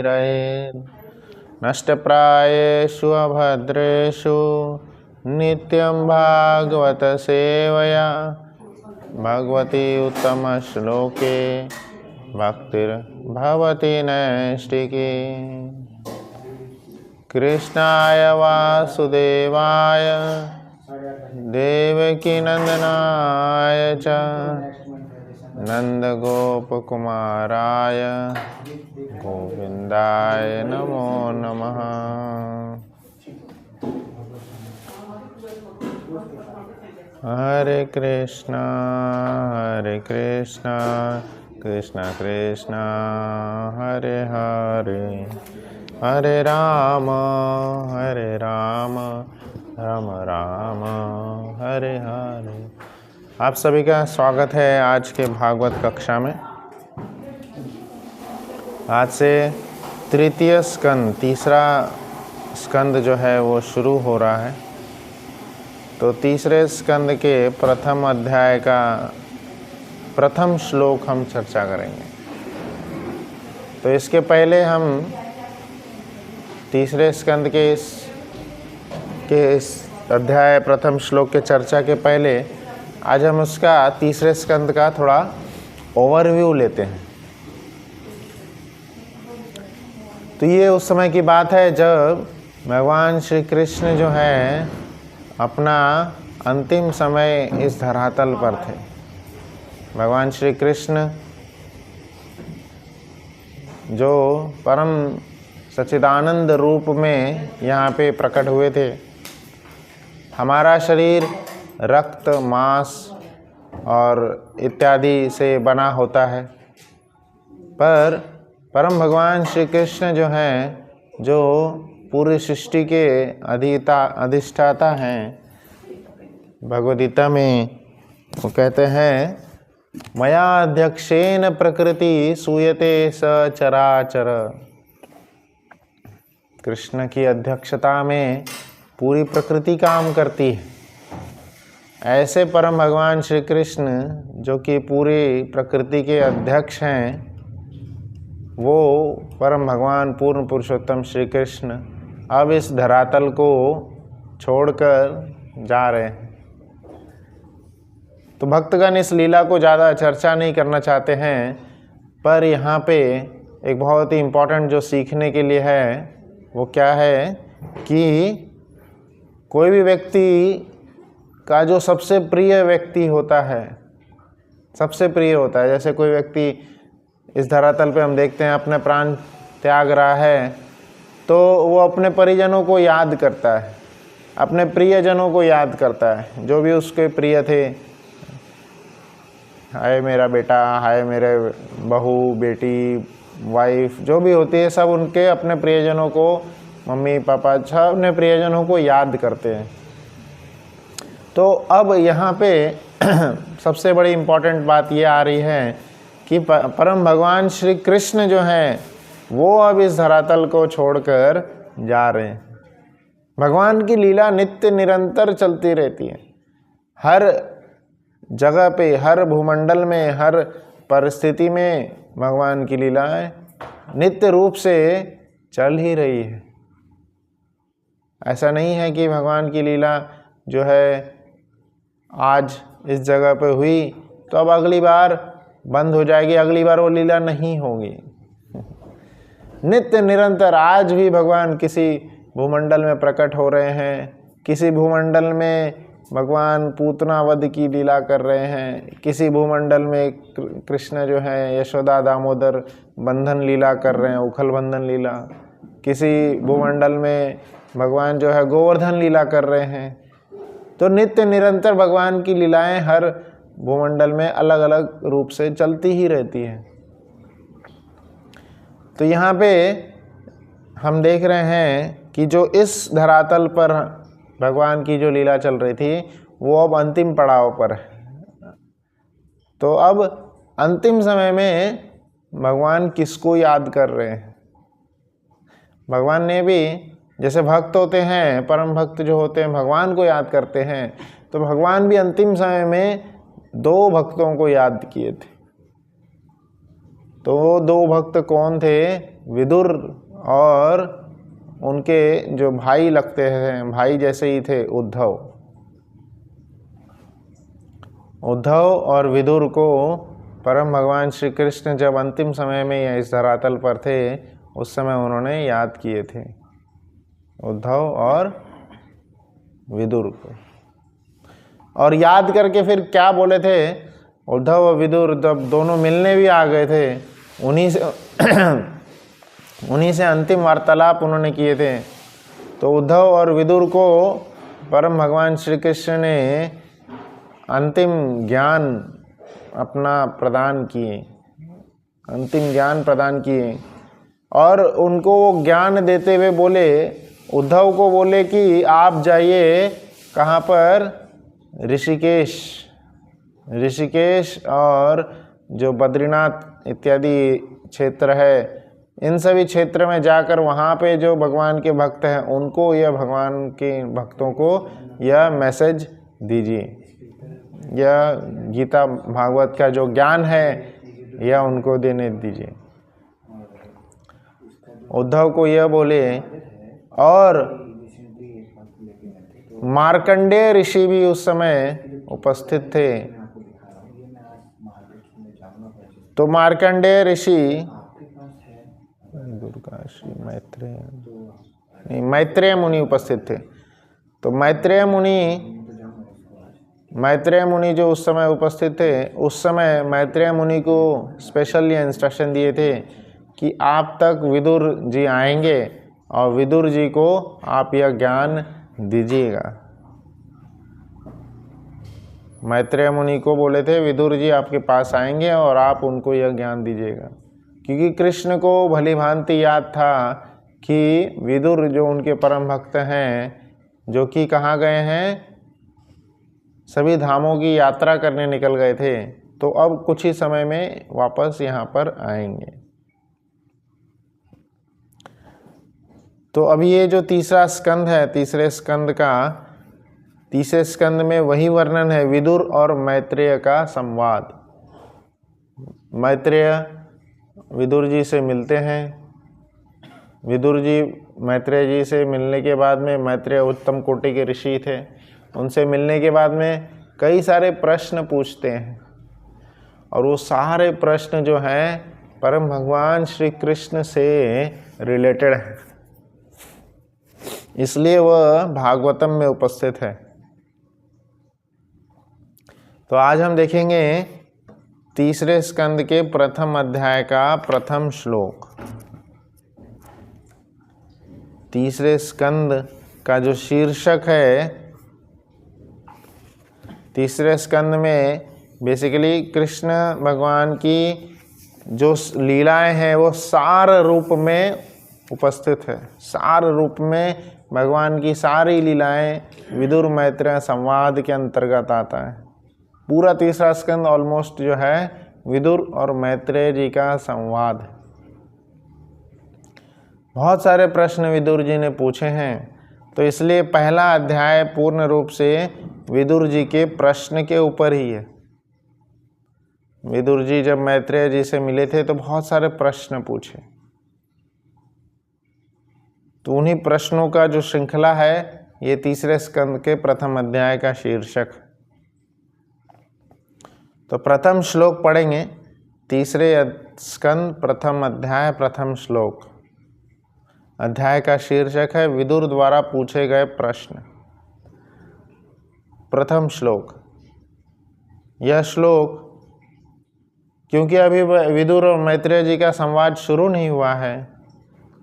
रहे। नष्टप्रायेषु अभद्रेषु नित्यं भागवत सेवया भगवती उत्तमश्लोके भक्तिर्भवति नैष्टिकी। कृष्णाय वासुदेवाय देवकीनन्दनाय च नन्दगोपकुमाराय गोविन्दाय नमो नमः। हरे कृष्णा कृष्णा कृष्णा हरे हरे, हरे राम राम राम हरे हरे। आप सभी का स्वागत है आज के भागवत कक्षा में। आज से तृतीय स्कंद, तीसरा स्कंद जो है वो शुरू हो रहा है। तो तीसरे स्कंद के प्रथम अध्याय का प्रथम श्लोक हम चर्चा करेंगे। तो इसके पहले हम तीसरे स्कंद के इस अध्याय प्रथम श्लोक के चर्चा के पहले आज हम उसका तीसरे स्कंद का थोड़ा ओवरव्यू लेते हैं। तो ये उस समय की बात है जब भगवान श्री कृष्ण जो है अपना अंतिम समय इस धरातल पर थे। भगवान श्री कृष्ण जो परम सच्चिदानंद रूप में यहाँ पे प्रकट हुए थे। हमारा शरीर रक्त, मांस और इत्यादि से बना होता है, पर परम भगवान श्री कृष्ण जो हैं, जो पूरी सृष्टि के अधिष्ठाता हैं, भगवद गीता में वो कहते हैं मया अध्यक्षेन प्रकृति सूयते सचराचर। कृष्ण की अध्यक्षता में पूरी प्रकृति काम करती है। ऐसे परम भगवान श्री कृष्ण जो कि पूरी प्रकृति के अध्यक्ष हैं, वो परम भगवान पूर्ण पुरुषोत्तम श्री कृष्ण अब इस धरातल को छोड़कर जा रहे हैं। तो भक्तगण इस लीला को ज़्यादा चर्चा नहीं करना चाहते हैं, पर यहाँ पे एक बहुत ही इम्पोर्टेंट जो सीखने के लिए है वो क्या है कि कोई भी व्यक्ति का जो सबसे प्रिय व्यक्ति होता है, सबसे प्रिय होता है। जैसे कोई व्यक्ति इस धरातल पे हम देखते हैं अपने प्राण त्याग रहा है, तो वो अपने परिजनों को याद करता है, अपने प्रियजनों को याद करता है, जो भी उसके प्रिय थे। हाय मेरा बेटा, हाय मेरे बहू, बेटी, वाइफ, जो भी होती है, सब उनके अपने प्रियजनों को, मम्मी पापा, सब अपने प्रियजनों को याद करते हैं। तो अब यहाँ पे सबसे बड़ी इम्पोर्टेंट बात ये आ रही है कि परम भगवान श्री कृष्ण जो हैं वो अब इस धरातल को छोड़कर जा रहे हैं। भगवान की लीला नित्य निरंतर चलती रहती है। हर जगह पे, हर भूमंडल में, हर परिस्थिति में भगवान की लीलाएं नित्य रूप से चल ही रही है। ऐसा नहीं है कि भगवान की लीला जो है आज इस जगह पे हुई तो अब अगली बार बंद हो जाएगी, अगली बार वो लीला नहीं होगी। नित्य निरंतर आज भी भगवान किसी भूमंडल में प्रकट हो रहे हैं, किसी भूमंडल में भगवान पूतना वध की लीला कर रहे हैं, किसी भूमंडल में कृष्ण जो है यशोदा दामोदर बंधन लीला कर रहे हैं, उखल बंधन लीला। किसी भूमंडल में भगवान जो है गोवर्धन लीला कर रहे हैं। तो नित्य निरंतर भगवान की लीलाएं हर भूमंडल में अलग अलग रूप से चलती ही रहती है। तो यहाँ पे हम देख रहे हैं कि जो इस धरातल पर भगवान की जो लीला चल रही थी वो अब अंतिम पड़ाव पर है। तो अब अंतिम समय में भगवान किसको याद कर रहे हैं? भगवान ने भी, जैसे भक्त होते हैं, परम भक्त जो होते हैं भगवान को याद करते हैं, तो भगवान भी अंतिम समय में 2 भक्तों को याद किए थे। तो वो दो भक्त कौन थे? विदुर और उनके जो भाई लगते हैं, भाई जैसे ही थे, उद्धव। उद्धव और विदुर को परम भगवान श्री कृष्ण जब अंतिम समय में इस धरातल पर थे, उस समय उन्होंने याद किए थे, उद्धव और विदुर को। और याद करके फिर क्या बोले थे? उद्धव और विदुर जब दोनों मिलने भी आ गए थे, उन्हीं से अंतिम वार्तालाप उन्होंने किए थे। तो उद्धव और विदुर को परम भगवान श्री कृष्ण ने अंतिम ज्ञान अपना प्रदान किए, अंतिम ज्ञान प्रदान किए। और उनको वो ज्ञान देते हुए बोले, उद्धव को बोले कि आप जाइए कहाँ पर? ऋषिकेश और जो बद्रीनाथ इत्यादि क्षेत्र है, इन सभी क्षेत्र में जाकर वहाँ पे जो भगवान के भक्त हैं उनको, या भगवान के भक्तों को यह मैसेज दीजिए, यह गीता भागवत का जो ज्ञान है यह उनको देने दीजिए। उद्धव को यह बोले। और मार्कंडेय ऋषि भी उस समय उपस्थित थे। तो मार्कंडेय ऋषि, मैत्रेय मुनि उपस्थित थे। तो मैत्रेय मुनि जो उस समय उपस्थित थे, उस समय मैत्रेय मुनि को स्पेशल ये इंस्ट्रक्शन दिए थे कि आप तक विदुर जी आएंगे और विदुर जी को आप यह ज्ञान दीजिएगा। मैत्रेय मुनि को बोले थे विदुर जी आपके पास आएंगे और आप उनको यह ज्ञान दीजिएगा, क्योंकि कृष्ण को भली भांति याद था कि विदुर जो उनके परम भक्त हैं, जो कि कहाँ गए हैं? सभी धामों की यात्रा करने निकल गए थे, तो अब कुछ ही समय में वापस यहाँ पर आएंगे। तो अब ये जो तीसरा स्कंद है, तीसरे स्कंद में वही वर्णन है, विदुर और मैत्रेय का संवाद। मैत्रेय विदुर जी से मिलते हैं। विदुर जी मैत्रेय जी से मिलने के बाद में, मैत्रेय उत्तम कोटि के ऋषि थे, उनसे मिलने के बाद में कई सारे प्रश्न पूछते हैं, और वो सारे प्रश्न जो हैं परम भगवान श्री कृष्ण से रिलेटेड हैं, इसलिए वह भागवतम में उपस्थित है। तो आज हम देखेंगे तीसरे स्कंद के प्रथम अध्याय का प्रथम श्लोक। तीसरे स्कंद का जो शीर्षक है, तीसरे स्कंद में बेसिकली कृष्ण भगवान की जो लीलाएं हैं वो सार रूप में उपस्थित है। सार रूप में भगवान की सारी लीलाएं विदुर मैत्रेय संवाद के अंतर्गत आता है। पूरा तीसरा स्कंद ऑलमोस्ट जो है विदुर और मैत्रेय जी का संवाद है। बहुत सारे प्रश्न विदुर जी ने पूछे हैं, तो इसलिए पहला अध्याय पूर्ण रूप से विदुर जी के प्रश्न के ऊपर ही है। विदुर जी जब मैत्रेय जी से मिले थे तो बहुत सारे प्रश्न पूछे, तो उन्हीं प्रश्नों का जो श्रृंखला है ये तीसरे स्कंद के प्रथम अध्याय का शीर्षक। तो प्रथम श्लोक पढ़ेंगे, तीसरे स्कंद प्रथम अध्याय प्रथम श्लोक। अध्याय का शीर्षक है विदुर द्वारा पूछे गए प्रश्न। प्रथम श्लोक। यह श्लोक, क्योंकि अभी विदुर और मैत्रेय जी का संवाद शुरू नहीं हुआ है,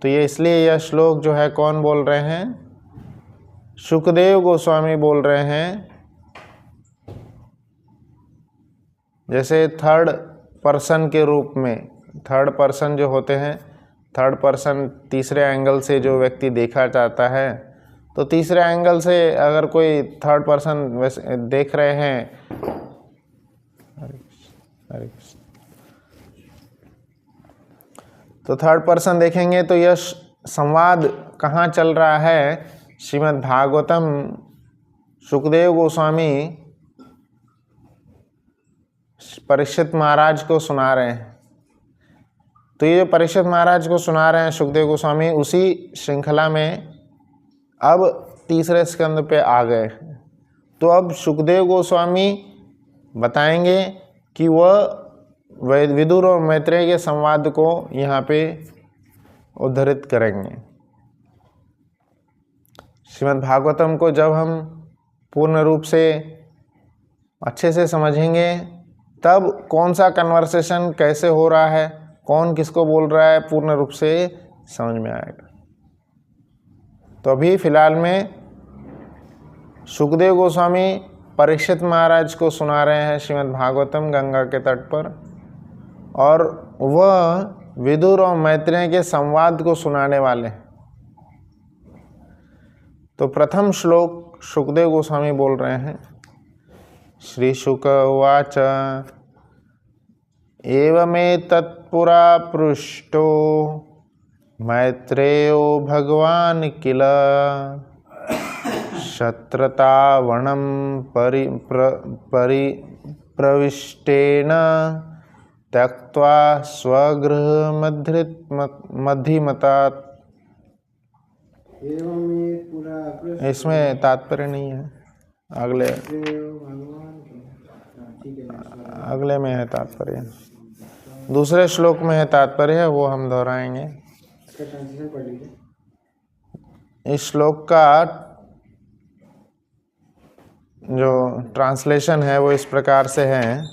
तो ये इसलिए यह श्लोक जो है कौन बोल रहे हैं? शुकदेव गोस्वामी बोल रहे हैं। जैसे थर्ड पर्सन के रूप में, थर्ड पर्सन जो होते हैं, थर्ड पर्सन तीसरे एंगल से जो व्यक्ति देखा जाता है, तो तीसरे एंगल से अगर कोई थर्ड पर्सन वैसे देख रहे हैं, तो थर्ड पर्सन देखेंगे तो यह संवाद कहाँ चल रहा है? श्रीमद् भागवतम शुकदेव गोस्वामी परीक्षित महाराज को सुना रहे हैं। तो ये परीक्षित महाराज को सुना रहे हैं सुखदेव गोस्वामी, उसी श्रृंखला में अब तीसरे स्कंद पे आ गए। तो अब सुखदेव गोस्वामी बताएंगे कि वह विदुर और मैत्रेय के संवाद को यहाँ पे उद्धृत करेंगे। श्रीमद् भागवतम को जब हम पूर्ण रूप से अच्छे से समझेंगे तब कौन सा कन्वर्सेशन कैसे हो रहा है, कौन किसको बोल रहा है, पूर्ण रूप से समझ में आएगा। तो अभी फिलहाल में सुखदेव गोस्वामी परीक्षित महाराज को सुना रहे हैं श्रीमद् भागवतम गंगा के तट पर, और वह विदुर और मैत्रेय के संवाद को सुनाने वाले हैं। तो प्रथम श्लोक सुखदेव गोस्वामी बोल रहे हैं। श्री शुक उवाच एवमेतत्पुरा पृष्टो मैत्रेयो भगवान् किल शत्रतावणं प्रविष्टेन त्यक्त्वा स्वगृहमधिमतात्। इसमें तात्पर्य नहीं है, अगले में है तात्पर्य, दूसरे श्लोक में है तात्पर्य है, वो हम दोहराएंगे। इस श्लोक का जो ट्रांसलेशन है वो इस प्रकार से है।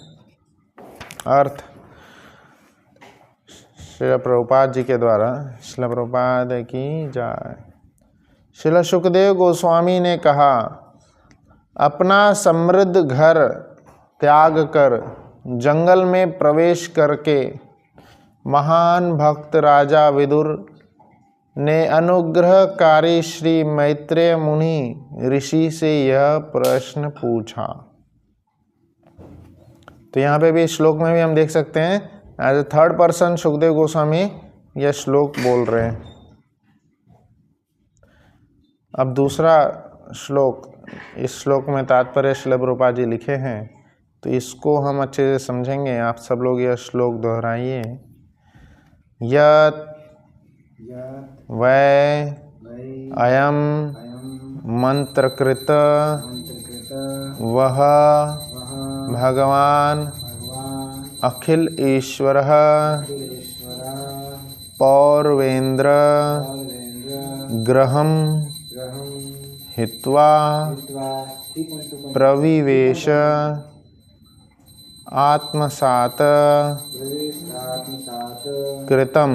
अर्थ श्रील प्रभुपाद जी के द्वारा, श्रील प्रभुपाद की जय। श्रील सुखदेव गोस्वामी ने कहा, अपना समृद्ध घर त्याग कर जंगल में प्रवेश करके महान भक्त राजा विदुर ने अनुग्रहकारी श्री मैत्रेय मुनि ऋषि से यह प्रश्न पूछा। तो यहाँ पे भी श्लोक में भी हम देख सकते हैं as a third person Sukhdev Goswami यह श्लोक बोल रहे हैं। अब दूसरा श्लोक, इस श्लोक में तात्पर्य श्रील प्रभुपाद जी लिखे हैं, तो इसको हम अच्छे से समझेंगे। आप सब लोग यह श्लोक दोहराइए। यत् वै अयम मंत्रकृत वह भगवान अखिल ईश्वर पौर्वेन्द्र ग्रहम हित्वा प्रविवेश आत्मसात कृतम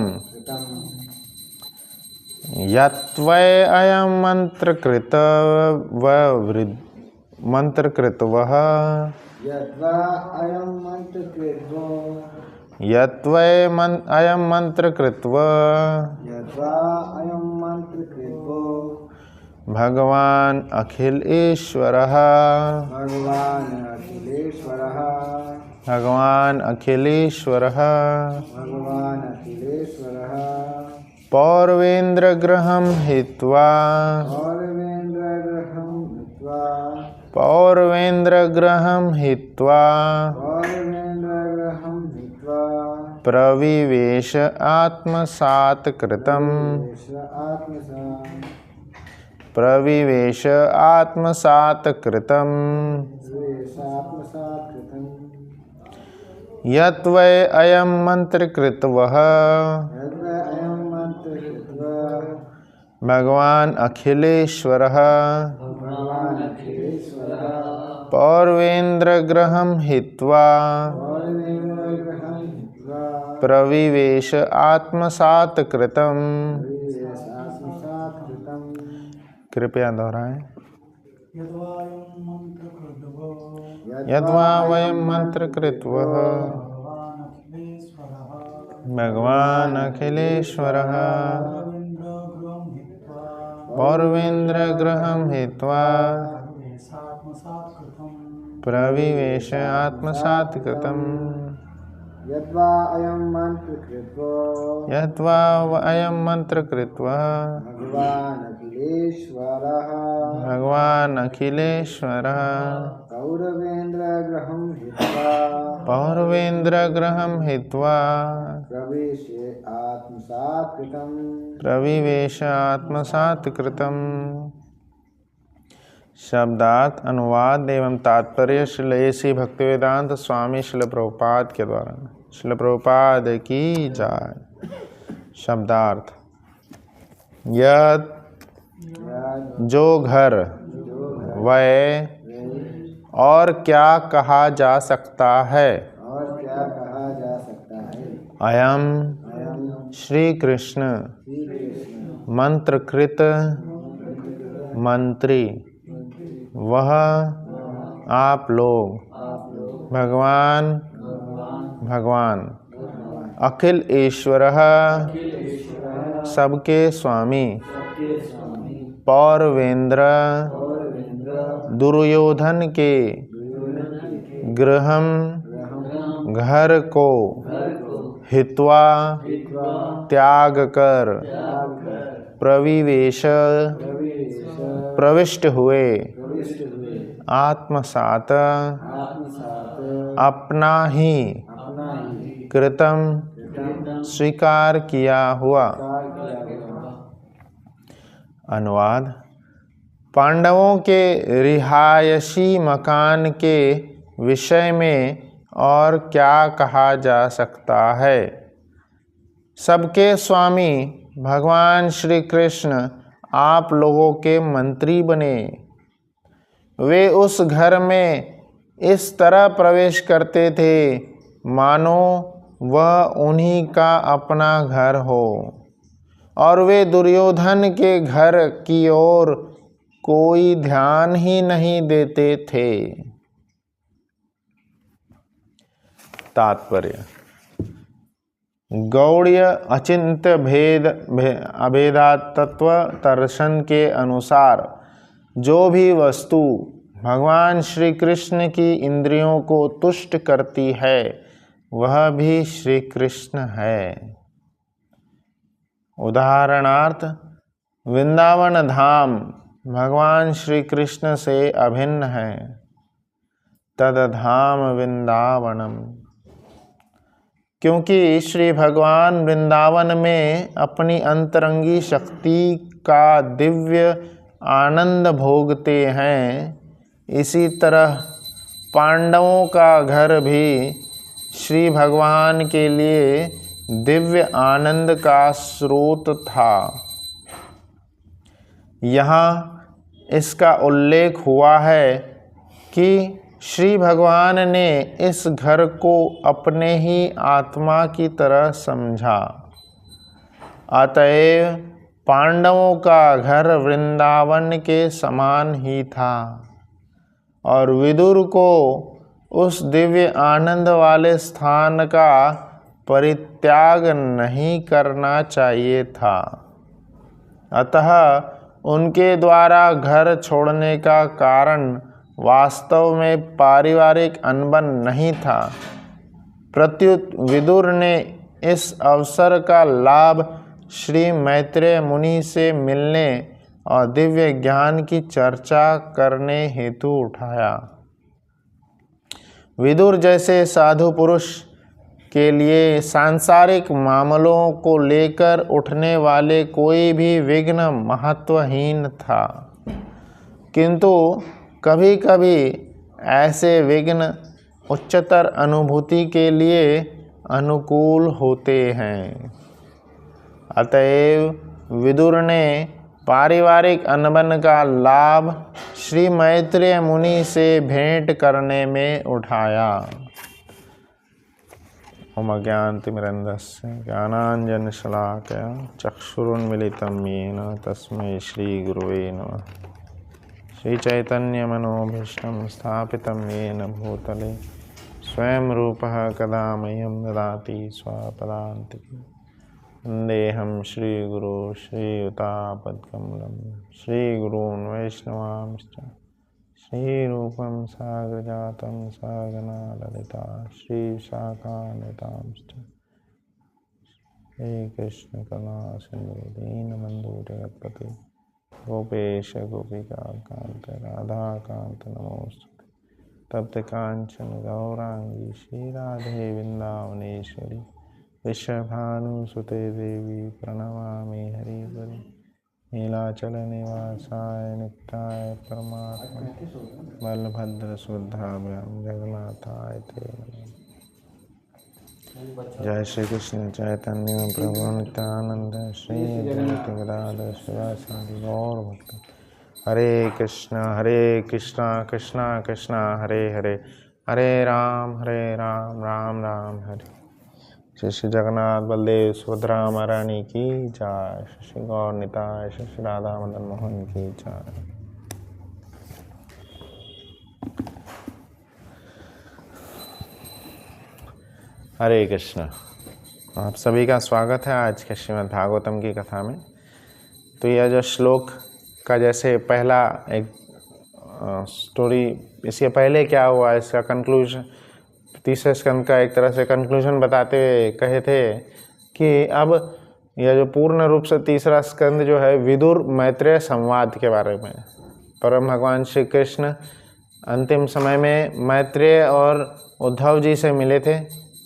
यत्वै अयं मंत्रकृत वः यत्वै अयं मंत्रकृत्व भगवान अखिल ईश्वरः पौर्वेन्द्र ग्रहं हित्वा प्रविवेश आत्मसात कृतम् यत्वै अयं मंत्रकृतवः भगवान अखिलेश्वरः पौर्वेन्द्र ग्रहं हित्वा प्रविवेश आत्मसात कृतम्। कृपया दोहराएं। यद्वा वयं मंत्रकृत्वः भगवान अखिलेश्वरः पौर्वेन्द्र ग्रहं हित्वा प्रविवेश आत्मसात कृतम्। यद्वा अयं मंत्रकृत्वः भगवान अखिलेश्वरः पौर्वेन्द्र ग्रहं हित्वा प्रविवेश आत्मसात् कृतम्। शब्दार्थ, अनुवाद एवं तात्पर्य श्री श्री भक्तिवेदांत स्वामी श्रील प्रभुपाद के द्वारा। श्रील प्रभुपाद की जय। शब्दार्थ, यह जो घर, वह और क्या कहा जा सकता है। अयम श्री कृष्ण मंत्रकृत मंत्री, वह आप लोग भगवान अखिल ईश्वरः, सबके स्वामी, पौरवेंद्र, दुर्योधन के गृहम, घर को, हित्वा, त्याग कर, प्रविवेश, प्रविष्ट हुए, आत्मसात, अपना ही, कृतम, स्वीकार किया हुआ। अनुवाद, पांडवों के रिहायशी मकान के विषय में और क्या कहा जा सकता है। सबके स्वामी भगवान श्री कृष्ण आप लोगों के मंत्री बने। वे उस घर में इस तरह प्रवेश करते थे मानो वह उन्हीं का अपना घर हो, और वे दुर्योधन के घर की ओर कोई ध्यान ही नहीं देते थे। तात्पर्य, गौड़ीय अचिंत्य भेद अभेदातत्व दर्शन के अनुसार जो भी वस्तु भगवान श्री कृष्ण की इंद्रियों को तुष्ट करती है वह भी श्री कृष्ण है। उदाहरणार्थ, वृंदावन धाम भगवान श्री कृष्ण से अभिन्न है। तदधाम वृंदावनम, क्योंकि श्री भगवान वृंदावन में अपनी अंतरंगी शक्ति का दिव्य आनंद भोगते हैं, इसी तरह पांडवों का घर भी श्री भगवान के लिए दिव्य आनंद का स्रोत था। यहाँ इसका उल्लेख हुआ है कि श्री भगवान ने इस घर को अपने ही आत्मा की तरह समझा। अतएव पांडवों का घर वृंदावन के समान ही था और विदुर को उस दिव्य आनंद वाले स्थान का परित्याग नहीं करना चाहिए था। अतः उनके द्वारा घर छोड़ने का कारण वास्तव में पारिवारिक अनबन नहीं था, प्रत्युत विदुर ने इस अवसर का लाभ श्री मैत्रेय मुनि से मिलने और दिव्य ज्ञान की चर्चा करने हेतु उठाया। विदुर जैसे साधु पुरुष के लिए सांसारिक मामलों को लेकर उठने वाले कोई भी विघ्न महत्वहीन था, किंतु कभी कभी ऐसे विघ्न उच्चतर अनुभूति के लिए अनुकूल होते हैं। अतएव विदुर ने पारिवारिक अनबन का लाभ श्री मैत्रेय मुनि से भेंट करने में उठाया। ओम अज्ञानतिमिरन्धस्य ज्ञानाञ्जनशलाकया चक्षुरुन्मीलितं येन तस्मै श्रीगुरुवे नमः। श्रीचैतन्यमनोभीष्टं स्थापितं येन भूतले स्वयं रूपः कदा मह्यं ददाति स्वपदान्तिके। वन्देऽहं श्रीगुरो श्रीयुतापद्कमलं श्रीगुरून् वैष्णवांश्च श्रीरूपं साग्रजातं सहगना ललिता श्रीशाखान्वितांश्च श्रीकृष्ण करुणा सिन्धु दीनबन्धु जगत्पते गोपेश गोपिकान्त राधाकान्त नमोस्तुते। तप्त कांचन गौरांगी श्रीराधे वृंदावनेश्वरी विश्वभानुसुते देवी प्रणमामि हरिवरि नीलाचल निवासाय नित्याय परमात्मा बलभद्र सुभद्राभ्यां जगन्नाथाय ते नमः। जय श्री कृष्ण चैतन्य प्रभु नित्यानंद श्री अद्वैत गदाधर शिवासादि गौर भक्त। हरे कृष्णा कृष्णा कृष्णा हरे हरे, हरे राम राम राम हरे। श्री श्री जगन्नाथ बलदेव सुभद्रा महारानी की जय। श्री गौर निताय श्री राधा मदन मोहन की जय। हरे कृष्ण। आप सभी का स्वागत है आज के श्रीमद् भागवतम की कथा में। तो यह जो श्लोक का जैसे पहला एक स्टोरी, इसके पहले क्या हुआ, इसका कंक्लूजन, तीसरे स्कंद का एक तरह से कंक्लूजन बताते हुए कहे थे कि अब यह जो पूर्ण रूप से तीसरा स्कंद जो है विदुर मैत्रेय संवाद के बारे में। परम भगवान श्री कृष्ण अंतिम समय में मैत्रेय और उद्धव जी से मिले थे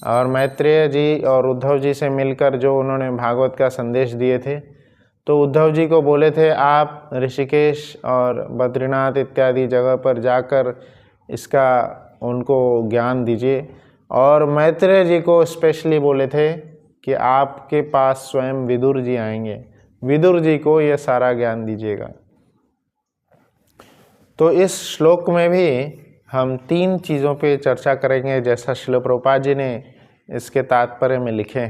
और मैत्रेय जी और उद्धव जी से मिलकर जो उन्होंने भागवत का संदेश दिए थे, तो उद्धव जी को बोले थे आप ऋषिकेश और बद्रीनाथ इत्यादि जगह पर जाकर इसका उनको ज्ञान दीजिए। और मैत्रेय जी को स्पेशली बोले थे कि आपके पास स्वयं विदुर जी आएंगे, विदुर जी को यह सारा ज्ञान दीजिएगा। तो इस श्लोक में भी हम तीन चीज़ों पे चर्चा करेंगे जैसा श्रील प्रभुपाद जी ने इसके तात्पर्य में लिखे।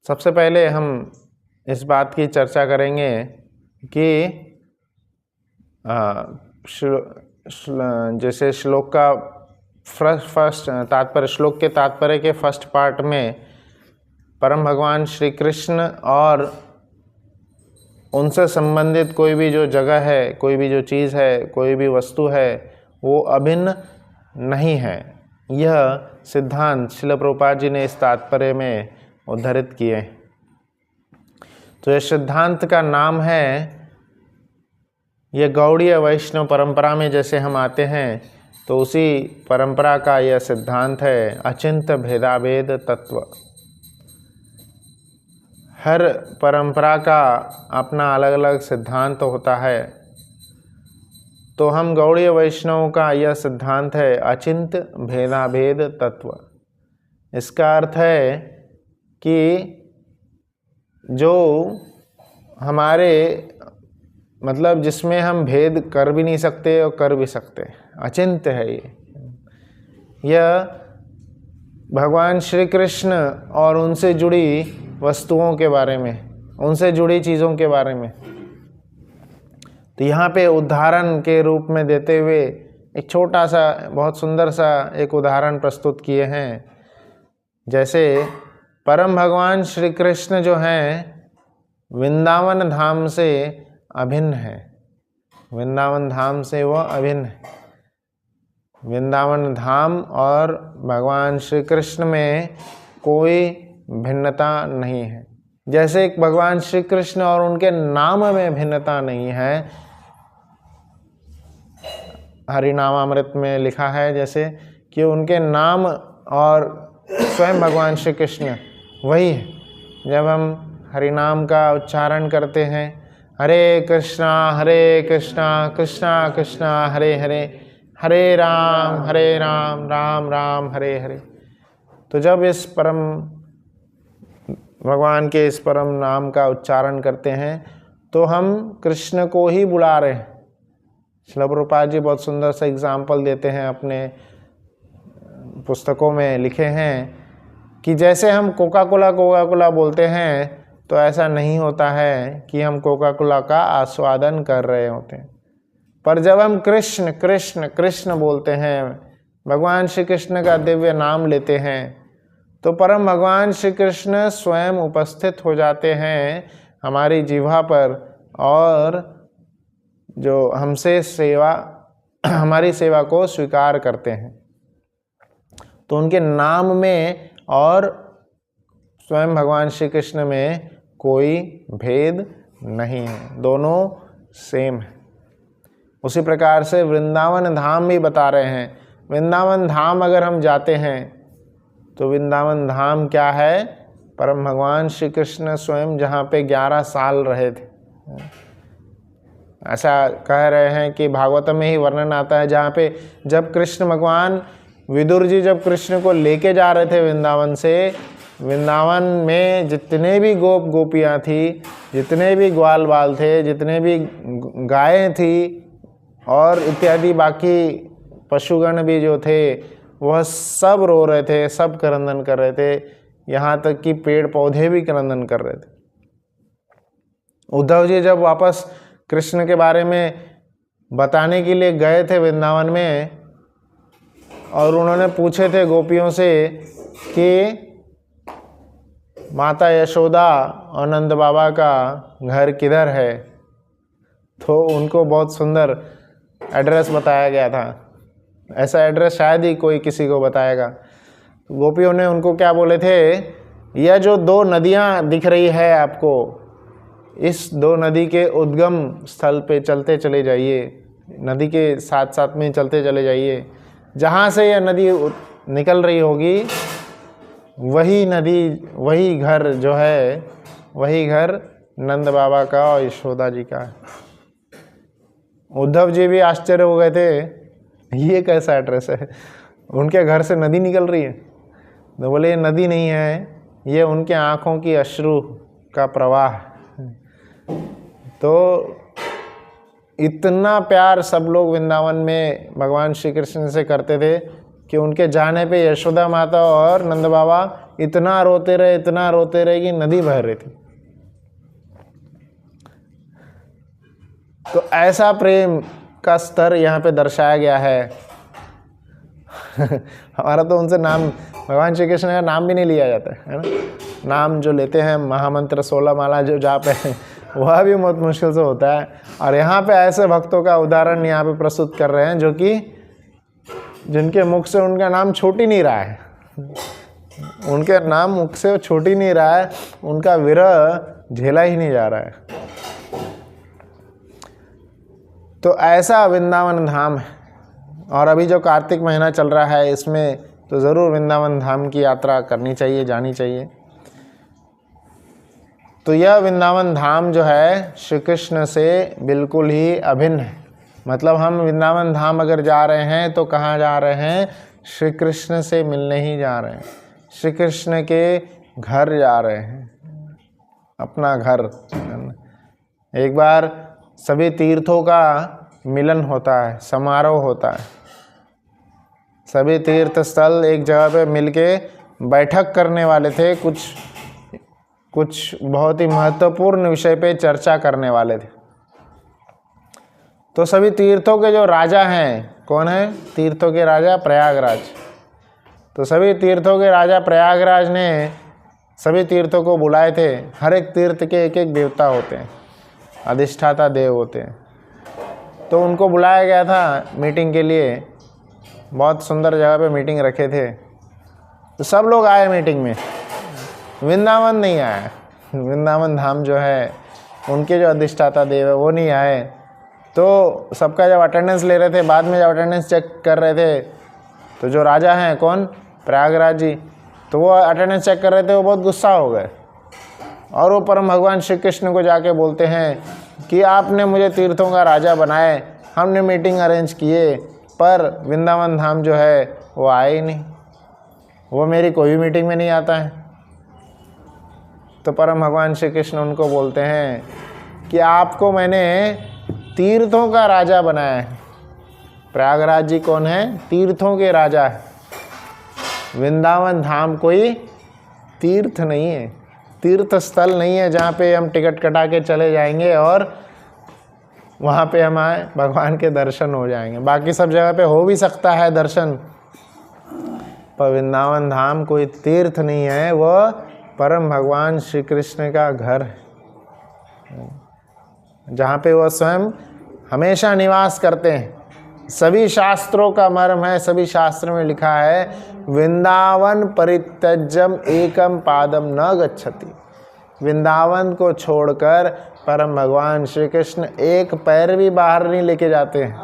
सबसे पहले हम इस बात की चर्चा करेंगे कि जैसे श्लोक का फर्स्ट तात्पर्य, श्लोक के तात्पर्य के फर्स्ट पार्ट में परम भगवान श्री कृष्ण और उनसे संबंधित कोई भी जो जगह है, कोई भी जो चीज़ है, कोई भी वस्तु है, वो अभिन्न नहीं है। यह सिद्धांत श्रील प्रभुपाद जी ने इस तात्पर्य में उद्धृत किए। तो इस सिद्धांत का नाम है, यह गौड़ीय वैष्णव परंपरा में जैसे हम आते हैं तो उसी परंपरा का यह सिद्धांत है अचिंत भेदाभेद तत्व। हर परंपरा का अपना अलग अलग सिद्धांत होता है, तो हम गौड़ीय वैष्णव का यह सिद्धांत है अचिंत भेदाभेद तत्व। इसका अर्थ है कि जो हमारे मतलब जिसमें हम भेद कर भी नहीं सकते और कर भी सकते, अचिंत है यह भगवान श्री कृष्ण और उनसे जुड़ी वस्तुओं के बारे में, उनसे जुड़ी चीज़ों के बारे में। तो यहाँ पे उदाहरण के रूप में देते हुए एक छोटा सा बहुत सुंदर सा एक उदाहरण प्रस्तुत किए हैं। जैसे परम भगवान श्री कृष्ण जो हैं वृंदावन धाम से अभिन्न है, वृंदावन धाम से वह अभिन्न है। वृंदावन धाम और भगवान श्री कृष्ण में कोई भिन्नता नहीं है। जैसे भगवान श्री कृष्ण और उनके नाम में भिन्नता नहीं है, हरिनामामृत में लिखा है जैसे कि उनके नाम और स्वयं भगवान श्री कृष्ण वही है। जब हम हरिनाम का उच्चारण करते हैं हरे कृष्णा कृष्णा कृष्णा हरे हरे, हरे राम राम राम हरे हरे, तो जब इस परम भगवान के इस परम नाम का उच्चारण करते हैं तो हम कृष्ण को ही बुला रहे हैं। श्रील प्रभुपाद जी बहुत सुंदर सा एग्जाम्पल देते हैं, अपने पुस्तकों में लिखे हैं कि जैसे हम कोका कोला बोलते हैं तो ऐसा नहीं होता है कि हम कोका कोला का आस्वादन कर रहे होते हैं, पर जब हम कृष्ण कृष्ण कृष्ण बोलते हैं, भगवान श्री कृष्ण का दिव्य नाम लेते हैं, तो परम भगवान श्री कृष्ण स्वयं उपस्थित हो जाते हैं हमारी जिह्वा पर और जो हमसे हमारी सेवा को स्वीकार करते हैं। तो उनके नाम में और स्वयं भगवान श्री कृष्ण में कोई भेद नहीं है, दोनों सेम है। उसी प्रकार से वृंदावन धाम भी बता रहे हैं। वृंदावन धाम अगर हम जाते हैं तो वृंदावन धाम क्या है, परम भगवान श्री कृष्ण स्वयं जहाँ पे 11 साल रहे थे। ऐसा कह रहे हैं कि भागवतम में ही वर्णन आता है, जहाँ पे जब कृष्ण भगवान विदुर जी जब कृष्ण को लेके जा रहे थे वृंदावन से, वृंदावन में जितने भी गोप गोपियाँ थी, जितने भी ग्वाल बाल थे, जितने भी गायें थी और इत्यादि बाकी पशुगण भी जो थे, वह सब रो रहे थे, सब क्रंदन कर रहे थे, यहाँ तक कि पेड़ पौधे भी क्रंदन कर रहे थे। उद्धव जी जब वापस कृष्ण के बारे में बताने के लिए गए थे वृंदावन में, और उन्होंने पूछे थे गोपियों से कि माता यशोदा और नंद बाबा का घर किधर है, तो उनको बहुत सुंदर एड्रेस बताया गया था। ऐसा एड्रेस शायद ही कोई किसी को बताएगा। गोपियों ने उनको क्या बोले थे, यह जो 2 नदियाँ दिख रही है आपको, इस 2 नदी के उद्गम स्थल पे चलते चले जाइए, नदी के साथ साथ में चलते चले जाइए, जहाँ से यह नदी निकल रही होगी वही नदी, वही घर जो है, वही घर नंद बाबा का और यशोदा जी का है। उद्धव जी भी आश्चर्य हो गए थे, ये कैसा एड्रेस है, उनके घर से नदी निकल रही है। तो बोले ये नदी नहीं है, ये उनके आँखों की अश्रु का प्रवाह। तो इतना प्यार सब लोग वृंदावन में भगवान श्री कृष्ण से करते थे कि उनके जाने पे यशोदा माता और नंद बाबा इतना रोते रहे कि नदी बह रही थी। तो ऐसा प्रेम का स्तर यहाँ पे दर्शाया गया है। हमारा तो उनसे नाम, भगवान श्री कृष्ण का नाम भी नहीं लिया जाता है ना। नाम जो लेते हैं, महामंत्र 16 माला जो जाप है, वह भी बहुत मुश्किल से होता है। और यहाँ पे ऐसे भक्तों का उदाहरण यहाँ पे प्रस्तुत कर रहे हैं जो कि जिनके मुख से उनका नाम छूट ही नहीं रहा है, उनके नाम मुख से छूट ही नहीं रहा है, उनका विरह झेला ही नहीं जा रहा है। तो ऐसा वृंदावन धाम है। और अभी जो कार्तिक महीना चल रहा है, इसमें तो ज़रूर वृंदावन धाम की यात्रा करनी चाहिए, जानी चाहिए। तो यह वृंदावन धाम जो है श्री कृष्ण से बिल्कुल ही अभिन्न है। मतलब हम वृंदावन धाम अगर जा रहे हैं तो कहाँ जा रहे हैं, श्री कृष्ण से मिलने ही जा रहे हैं, श्री कृष्ण के घर जा रहे हैं, अपना घर। एक बार सभी तीर्थों का मिलन होता है, समारोह होता है। सभी तीर्थ स्थल एक जगह पे मिलके बैठक करने वाले थे, कुछ बहुत ही महत्वपूर्ण विषय पे चर्चा करने वाले थे। तो सभी तीर्थों के जो राजा हैं, कौन है तीर्थों के राजा? प्रयागराज। तो सभी तीर्थों के राजा प्रयागराज ने सभी तीर्थों को बुलाए थे। हर एक तीर्थ के एक एक देवता होते हैं, अधिष्ठाता देव होते हैं। तो उनको बुलाया गया था मीटिंग के लिए, बहुत सुंदर जगह पे मीटिंग रखे थे। तो सब लोग आए मीटिंग में, वृंदावन नहीं आए। वृंदावन धाम जो है, उनके जो अधिष्ठाता देव है वो नहीं आए। तो सबका जब अटेंडेंस ले रहे थे, बाद में जब अटेंडेंस चेक कर रहे थे, तो जो राजा हैं कौन? प्रयागराज जी। तो वो अटेंडेंस चेक कर रहे थे, वो बहुत गुस्सा हो गए और वो परम भगवान श्री कृष्ण को जाके बोलते हैं कि आपने मुझे तीर्थों का राजा बनाए, हमने मीटिंग अरेंज किए, पर वृंदावन धाम जो है वो आए ही नहीं, वो मेरी कोई भी मीटिंग में नहीं आता है। तो परम भगवान श्री कृष्ण उनको बोलते हैं कि आपको मैंने तीर्थों का राजा बनाया है। प्रयागराज जी कौन है? तीर्थों के राजा है। वृंदावन धाम कोई तीर्थ नहीं है, तीर्थ स्थल नहीं है जहाँ पे हम टिकट कटा के चले जाएंगे और वहाँ पे हमारे भगवान के दर्शन हो जाएंगे। बाकी सब जगह पे हो भी सकता है दर्शन, पर वृंदावन धाम कोई तीर्थ नहीं है, वह परम भगवान श्री कृष्ण का घर है, जहाँ पे वह स्वयं हमेशा निवास करते हैं। सभी शास्त्रों का मर्म है, सभी शास्त्र में लिखा है, वृंदावन परित्यज्यम एकम पादम न गच्छति। वृंदावन को छोड़कर परम भगवान श्री कृष्ण एक पैर भी बाहर नहीं लेके जाते हैं,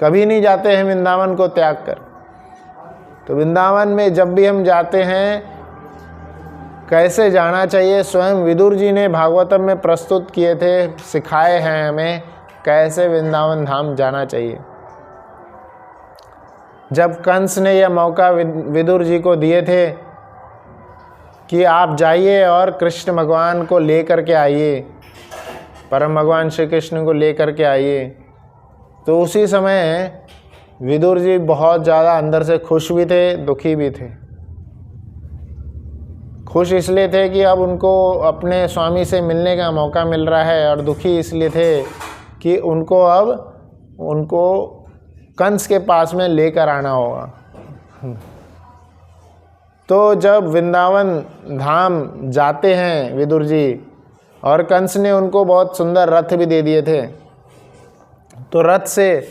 कभी नहीं जाते हैं वृंदावन को त्याग कर। तो वृंदावन में जब भी हम जाते हैं, कैसे जाना चाहिए, स्वयं विदुर जी ने भागवतम में प्रस्तुत किए थे, सिखाए हैं हमें कैसे वृंदावन धाम जाना चाहिए। जब कंस ने यह मौका विदुर जी को दिए थे कि आप जाइए और कृष्ण भगवान को लेकर के आइए, परम भगवान श्री कृष्ण को लेकर के आइए, तो उसी समय विदुर जी बहुत ज़्यादा अंदर से खुश भी थे, दुखी भी थे। खुश इसलिए थे कि अब उनको अपने स्वामी से मिलने का मौका मिल रहा है, और दुखी इसलिए थे कि उनको कंस के पास में लेकर आना होगा। तो जब वृंदावन धाम जाते हैं विदुर जी, और कंस ने उनको बहुत सुंदर रथ भी दे दिए थे, तो रथ से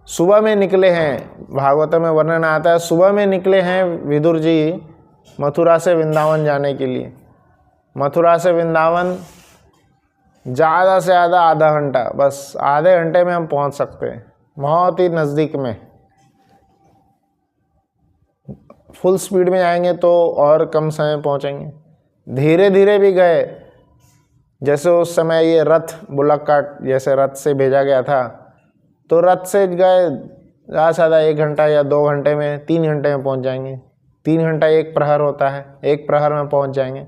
सुबह में निकले हैं, भागवतम में वर्णन आता है, सुबह में निकले हैं विदुर जी मथुरा से वृंदावन जाने के लिए। मथुरा से वृंदावन ज़्यादा से ज़्यादा आधा घंटा, बस आधे घंटे में हम पहुंच सकते हैं, बहुत ही नज़दीक में। फुल स्पीड में जाएंगे तो और कम समय में पहुंचेंगे, धीरे धीरे भी गए, जैसे उस समय ये रथ बुलक काट जैसे रथ से भेजा गया था, तो रथ से गए ज़्यादा से ज़्यादा 1 घंटा या 2 घंटे में, 3 घंटे में पहुंच जाएंगे। 3 घंटा 1 प्रहर होता है, 1 प्रहर में पहुंच जाएंगे।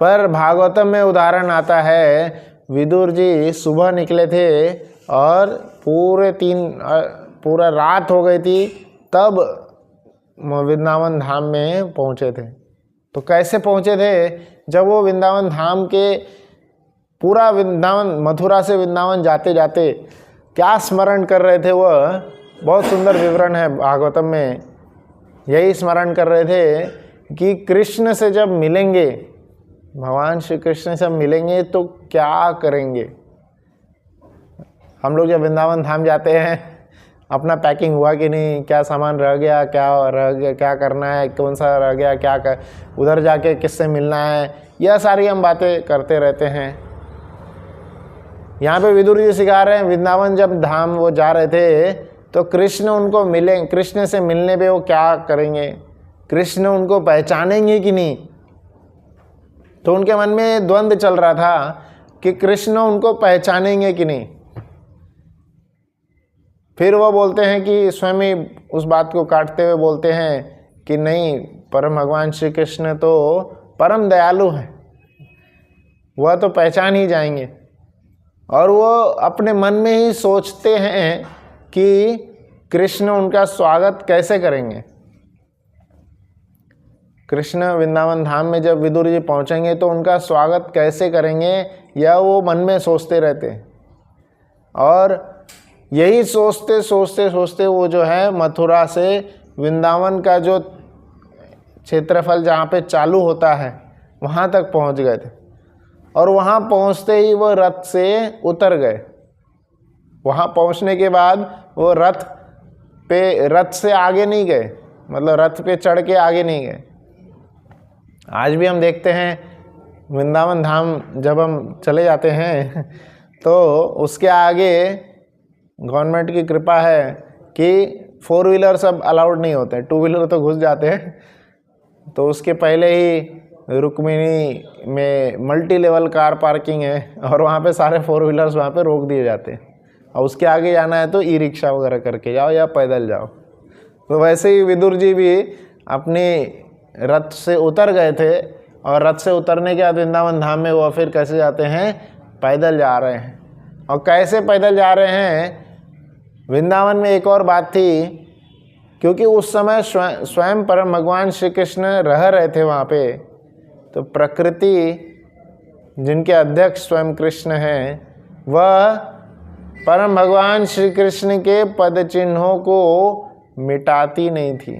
पर भागवतम में उदाहरण आता है, विदुर जी सुबह निकले थे और पूरा रात हो गई थी, तब वृंदावन धाम में पहुंचे थे। तो कैसे पहुंचे थे? जब वो वृंदावन धाम के पूरा वृंदावन, मथुरा से वृंदावन जाते जाते क्या स्मरण कर रहे थे, वह बहुत सुंदर विवरण है भागवतम में। यही स्मरण कर रहे थे कि कृष्ण से जब मिलेंगे, भगवान श्री कृष्ण से मिलेंगे तो क्या करेंगे। हम लोग जब वृंदावन धाम जाते हैं, अपना पैकिंग हुआ कि नहीं, क्या सामान रह गया, क्या करना है, कौन सा रह गया, उधर जाके किससे मिलना है, यह सारी हम बातें करते रहते हैं। यहाँ पे विदुर जी सिखा रहे हैं, वृंदावन जब धाम वो जा रहे थे तो कृष्ण उनको मिले, कृष्ण से मिलने पे वो क्या करेंगे, कृष्ण उनको पहचानेंगे कि नहीं। तो उनके मन में द्वंद्व चल रहा था कि कृष्ण उनको पहचानेंगे कि नहीं। फिर वो बोलते हैं कि स्वयं ही उस बात को काटते हुए बोलते हैं कि नहीं, परम भगवान श्री कृष्ण तो परम दयालु हैं, वह तो पहचान ही जाएंगे। और वो अपने मन में ही सोचते हैं कि कृष्ण उनका स्वागत कैसे करेंगे। कृष्ण वृंदावन धाम में जब विदुर जी पहुंचेंगे तो उनका स्वागत कैसे करेंगे, यह वो मन में सोचते रहते हैं। और यही सोचते सोचते सोचते वो जो है मथुरा से वृंदावन का जो क्षेत्रफल जहाँ पे चालू होता है वहाँ तक पहुँच गए थे। और वहाँ पहुँचते ही वो रथ से उतर गए। वहाँ पहुँचने के बाद वो रथ से आगे नहीं गए, मतलब रथ पे चढ़ के आगे नहीं गए। आज भी हम देखते हैं वृंदावन धाम जब हम चले जाते हैं तो उसके आगे गवर्नमेंट की कृपा है कि 4 व्हीलर सब अलाउड नहीं होते, 2 व्हीलर तो घुस जाते हैं। तो उसके पहले ही रुक्मिणी में मल्टी लेवल कार पार्किंग है और वहाँ पे सारे 4 व्हीलर्स वहाँ पे रोक दिए जाते हैं। और उसके आगे जाना है तो ई रिक्शा वगैरह करके जाओ या पैदल जाओ। तो वैसे ही विदुर जी भी अपनी रथ से उतर गए थे, और रथ से उतरने के बाद वृंदावन धाम में वो फिर कैसे जाते हैं, पैदल जा रहे हैं। और कैसे पैदल जा रहे हैं, वृंदावन में एक और बात थी, क्योंकि उस समय स्वयं परम भगवान श्री कृष्ण रह रहे थे वहाँ पे, तो प्रकृति जिनके अध्यक्ष स्वयं कृष्ण हैं, वह परम भगवान श्री कृष्ण के पद चिन्हों को मिटाती नहीं थी।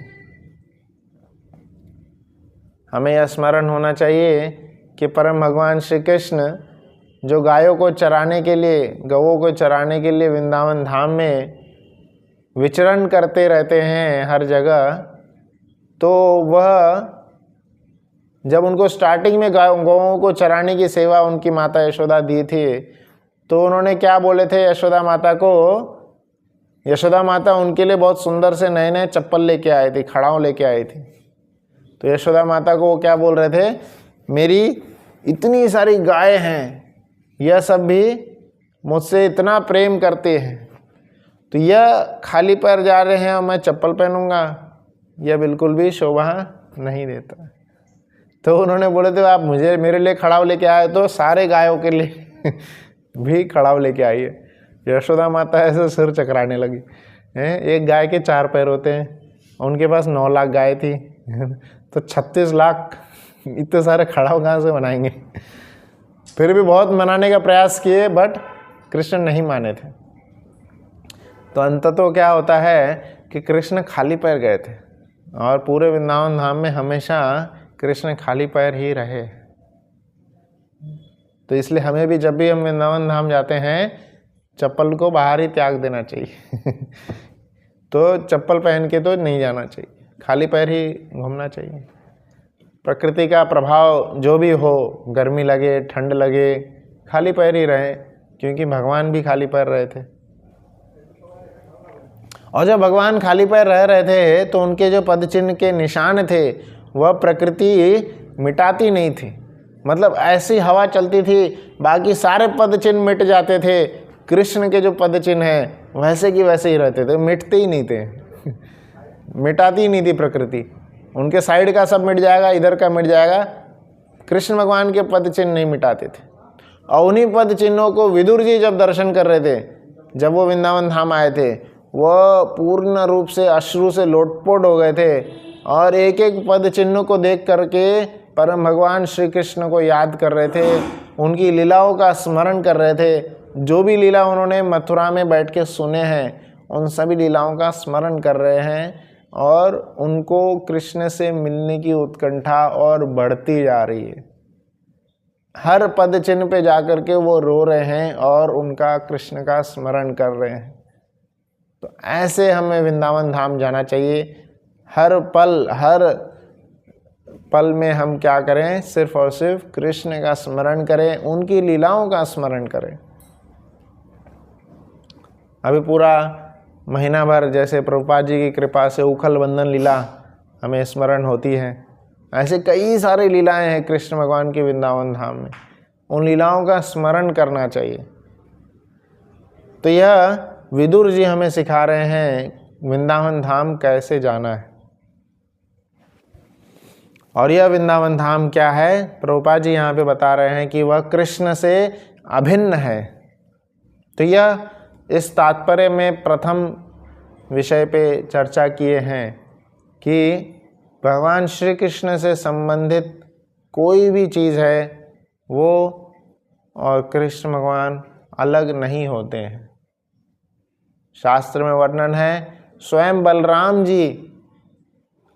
हमें यह स्मरण होना चाहिए कि परम भगवान श्री कृष्ण जो गायों को चराने के लिए, गवों को चराने के लिए वृंदावन धाम में विचरण करते रहते हैं हर जगह, तो वह जब उनको स्टार्टिंग में गौओं को चराने की सेवा उनकी माता यशोदा दी थी, तो उन्होंने क्या बोले थे यशोदा माता को, यशोदा माता उनके लिए बहुत सुंदर से नए नए चप्पल लेके आए थे, खड़ाऊ लेके आई थी। तो यशोदा माता को वो क्या बोल रहे थे, मेरी इतनी सारी गाय हैं, यह सब भी मुझसे इतना प्रेम करते हैं, तो यह खाली पैर जा रहे हैं और मैं चप्पल पहनूंगा, यह बिल्कुल भी शोभा नहीं देता। तो उन्होंने बोले थे आप मुझे मेरे लिए खड़ाव लेके आए, तो सारे गायों के लिए भी खड़ाव लेके आइए। यशोदा माता ऐसे सिर चकराने लगी। एक गाय के 4 पैर होते हैं, उनके पास 9 लाख गाय थी, तो 36 लाख इतने सारे खड़ाव कहाँ से बनाएंगे। फिर भी बहुत मनाने का प्रयास किए, बट कृष्ण नहीं माने थे। तो अंततः क्या होता है कि कृष्ण खाली पैर गए थे, और पूरे वृंदावन धाम में हमेशा कृष्ण खाली पैर ही रहे। तो इसलिए हमें भी जब भी हम वृंदावन धाम जाते हैं, चप्पल को बाहर ही त्याग देना चाहिए। तो चप्पल पहन के तो नहीं जाना चाहिए, खाली पैर ही घूमना चाहिए। प्रकृति का प्रभाव जो भी हो, गर्मी लगे ठंड लगे, खाली पैर ही रहे, क्योंकि भगवान भी खाली पैर रहे थे। और जब भगवान खाली पैर रह रहे थे तो उनके जो पद चिन्ह के निशान थे वह प्रकृति मिटाती नहीं थी। मतलब ऐसी हवा चलती थी, बाकी सारे पद चिन्ह मिट जाते थे, कृष्ण के जो पद चिन्ह हैं वैसे की वैसे ही रहते थे, मिटते ही नहीं थे। मिटाती ही नहीं थी प्रकृति। उनके साइड का सब मिट जाएगा, इधर का मिट जाएगा, कृष्ण भगवान के पद चिन्ह नहीं मिटाते थे। और उन्हीं पद चिन्हों को विदुर जी जब दर्शन कर रहे थे, जब वो वृंदावन धाम आए थे, वह पूर्ण रूप से अश्रु से लोटपोट हो गए थे, और एक एक पद चिन्ह को देख करके परम भगवान श्री कृष्ण को याद कर रहे थे, उनकी लीलाओं का स्मरण कर रहे थे। जो भी लीला उन्होंने मथुरा में बैठ के सुने हैं, उन सभी लीलाओं का स्मरण कर रहे हैं, और उनको कृष्ण से मिलने की उत्कंठा और बढ़ती जा रही है। हर पद चिन्ह पे जाकर के वो रो रहे हैं और उनका कृष्ण का स्मरण कर रहे हैं। तो ऐसे हमें वृंदावन धाम जाना चाहिए। हर पल में हम क्या करें, सिर्फ और सिर्फ कृष्ण का स्मरण करें, उनकी लीलाओं का स्मरण करें। अभी पूरा महीना भर जैसे प्रभुपाद जी की कृपा से उखल बंधन लीला हमें स्मरण होती है, ऐसे कई सारी लीलाएं हैं कृष्ण भगवान के वृंदावन धाम में, उन लीलाओं का स्मरण करना चाहिए। तो यह विदुर जी हमें सिखा रहे हैं वृंदावन धाम कैसे जाना है। और यह वृंदावन धाम क्या है, प्रभुपाद जी यहाँ पे बता रहे हैं कि वह कृष्ण से अभिन्न है। तो यह इस तात्पर्य में प्रथम विषय पे चर्चा किए हैं कि भगवान श्री कृष्ण से संबंधित कोई भी चीज़ है वो और कृष्ण भगवान अलग नहीं होते हैं। शास्त्र में वर्णन है, स्वयं बलराम जी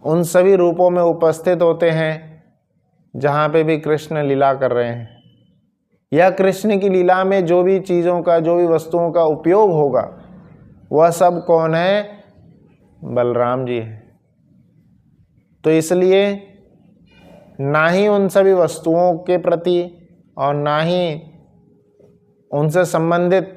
उन सभी रूपों में उपस्थित होते हैं जहाँ पे भी कृष्ण लीला कर रहे हैं। यह कृष्ण की लीला में जो भी चीज़ों का, जो भी वस्तुओं का उपयोग होगा, वह सब कौन है, बलराम जी है। तो इसलिए ना ही उन सभी वस्तुओं के प्रति और ना ही उनसे संबंधित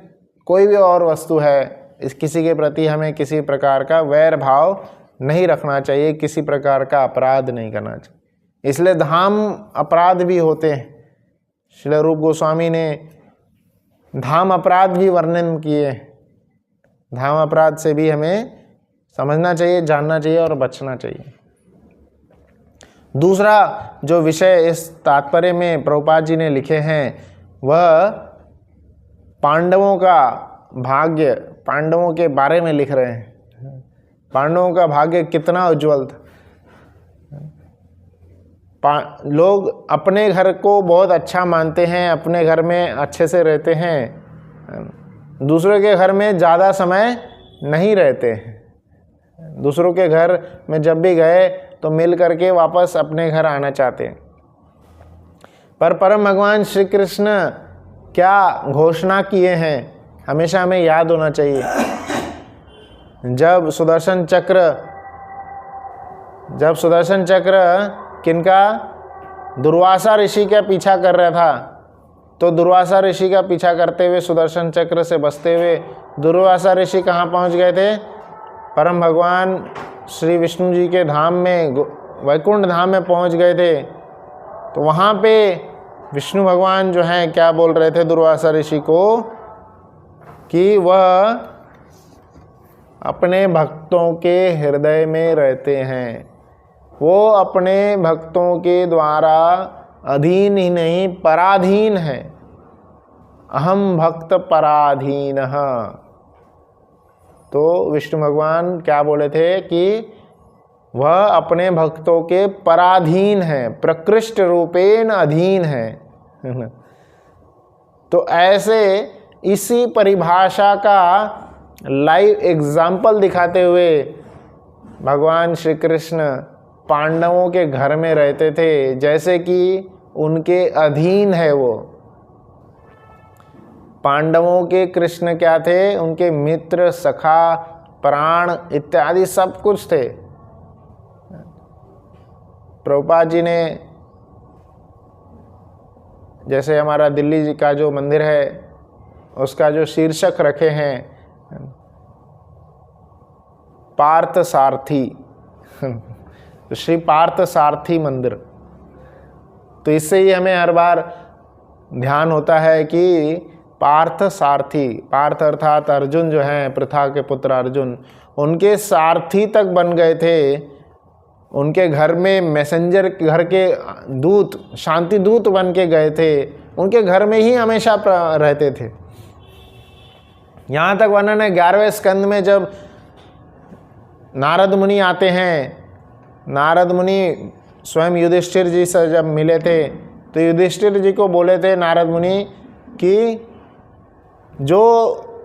कोई भी और वस्तु है, इस किसी के प्रति हमें किसी प्रकार का वैर भाव नहीं रखना चाहिए, किसी प्रकार का अपराध नहीं करना चाहिए। इसलिए धाम अपराध भी होते हैं। श्री रूप गोस्वामी ने धाम अपराध भी वर्णन किए। धाम अपराध से भी हमें समझना चाहिए, जानना चाहिए और बचना चाहिए। दूसरा जो विषय इस तात्पर्य में प्रभुपाद जी ने लिखे हैं वह पांडवों का भाग्य, पांडवों के बारे में लिख रहे हैं। पांडवों का भाग्य कितना उज्जवल था। लोग अपने घर को बहुत अच्छा मानते हैं, अपने घर में अच्छे से रहते हैं, दूसरों के घर में ज़्यादा समय नहीं रहते हैं। दूसरों के घर में जब भी गए तो मिल करके वापस अपने घर आना चाहते हैं। पर परम भगवान श्री कृष्ण क्या घोषणा किए हैं, हमेशा हमें याद होना चाहिए। जब सुदर्शन चक्र किनका, दुर्वासा ऋषि का पीछा कर रहा था, तो दुर्वासा ऋषि का पीछा करते हुए सुदर्शन चक्र से बचते हुए दुर्वासा ऋषि कहाँ पहुँच गए थे, परम भगवान श्री विष्णु जी के धाम में वैकुंठ धाम में पहुंच गए थे तो वहाँ पे विष्णु भगवान जो हैं क्या बोल रहे थे दुर्वासा ऋषि को कि वह अपने भक्तों के हृदय में रहते हैं, वो अपने भक्तों के द्वारा अधीन ही नहीं पराधीन है। अहम भक्त पराधीनः। तो विष्णु भगवान क्या बोले थे कि वह अपने भक्तों के पराधीन है, प्रकृष्ट रूपेण अधीन है। तो ऐसे इसी परिभाषा का लाइव एग्जाम्पल दिखाते हुए भगवान श्री कृष्ण पांडवों के घर में रहते थे, जैसे कि उनके अधीन है वो। पांडवों के कृष्ण क्या थे? उनके मित्र, सखा, प्राण इत्यादि सब कुछ थे। प्रभुपाद जी ने जैसे हमारा दिल्ली जी का जो मंदिर है उसका जो शीर्षक रखे हैं पार्थ सारथी श्री पार्थ सारथी मंदिर। तो इससे ही हमें हर बार ध्यान होता है कि पार्थ सारथी, पार्थ अर्थात अर्जुन जो हैं, पृथा के पुत्र अर्जुन, उनके सारथी तक बन गए थे। उनके घर में मैसेंजर, घर के दूत, शांति दूत बन के गए थे। उनके घर में ही हमेशा रहते थे। यहाँ तक वर्णन है 11वें स्कंद में जब नारद मुनि आते हैं, नारद मुनि स्वयं युधिष्ठिर जी से जब मिले थे तो युधिष्ठिर जी को बोले थे नारद मुनि कि जो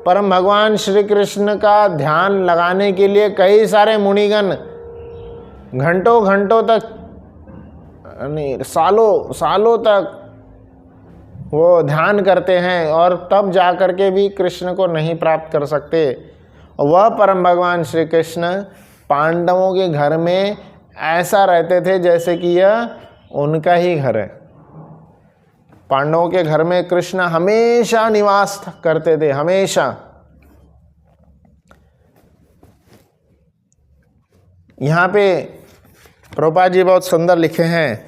परम भगवान श्री कृष्ण का ध्यान लगाने के लिए कई सारे मुनिगण घंटों घंटों तक, सालों तक वो ध्यान करते हैं और तब जा कर के भी कृष्ण को नहीं प्राप्त कर सकते, और वह परम भगवान श्री कृष्ण पांडवों के घर में ऐसा रहते थे जैसे कि यह उनका ही घर है। पांडवों के घर में कृष्ण हमेशा निवास करते थे, हमेशा। यहाँ पे प्रभुपाद जी बहुत सुंदर लिखे हैं,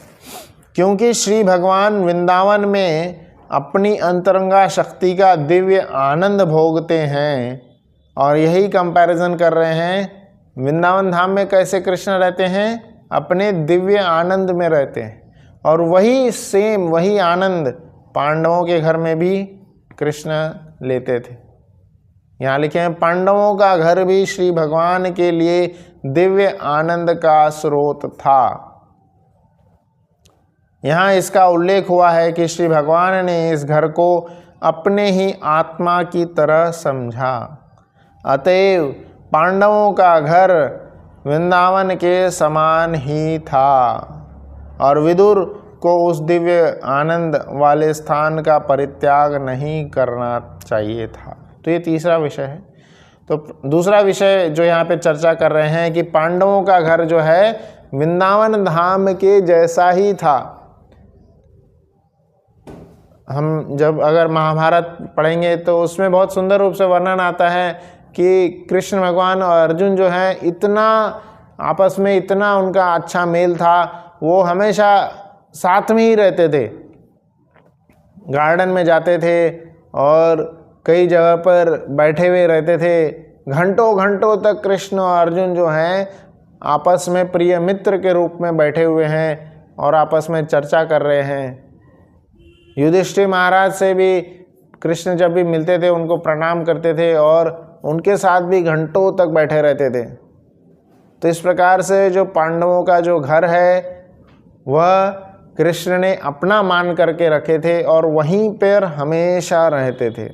क्योंकि श्री भगवान वृंदावन में अपनी अंतरंगा शक्ति का दिव्य आनंद भोगते हैं, और यही कंपैरिजन कर रहे हैं वृंदावन धाम में कैसे कृष्ण रहते हैं, अपने दिव्य आनंद में रहते हैं, और वही सेम, वही आनंद पांडवों के घर में भी कृष्ण लेते थे। यहाँ लिखे हैं पांडवों का घर भी श्री भगवान के लिए दिव्य आनंद का स्रोत था। यहाँ इसका उल्लेख हुआ है कि श्री भगवान ने इस घर को अपने ही आत्मा की तरह समझा। अतएव पांडवों का घर वृंदावन के समान ही था, और विदुर को उस दिव्य आनंद वाले स्थान का परित्याग नहीं करना चाहिए था। तो ये तीसरा विषय है। तो दूसरा विषय जो यहाँ पे चर्चा कर रहे हैं कि पांडवों का घर जो है वृंदावन धाम के जैसा ही था। हम जब अगर महाभारत पढ़ेंगे तो उसमें बहुत सुंदर रूप से वर्णन आता है कि कृष्ण भगवान और अर्जुन जो हैं इतना आपस में, इतना उनका अच्छा मेल था, वो हमेशा साथ में ही रहते थे, गार्डन में जाते थे और कई जगह पर बैठे हुए रहते थे। घंटों घंटों तक कृष्ण और अर्जुन जो हैं आपस में प्रिय मित्र के रूप में बैठे हुए हैं और आपस में चर्चा कर रहे हैं। युधिष्ठिर महाराज से भी कृष्ण जब भी मिलते थे उनको प्रणाम करते थे और उनके साथ भी घंटों तक बैठे रहते थे। तो इस प्रकार से जो पांडवों का जो घर है वह कृष्ण ने अपना मान करके रखे थे और वहीं पर हमेशा रहते थे।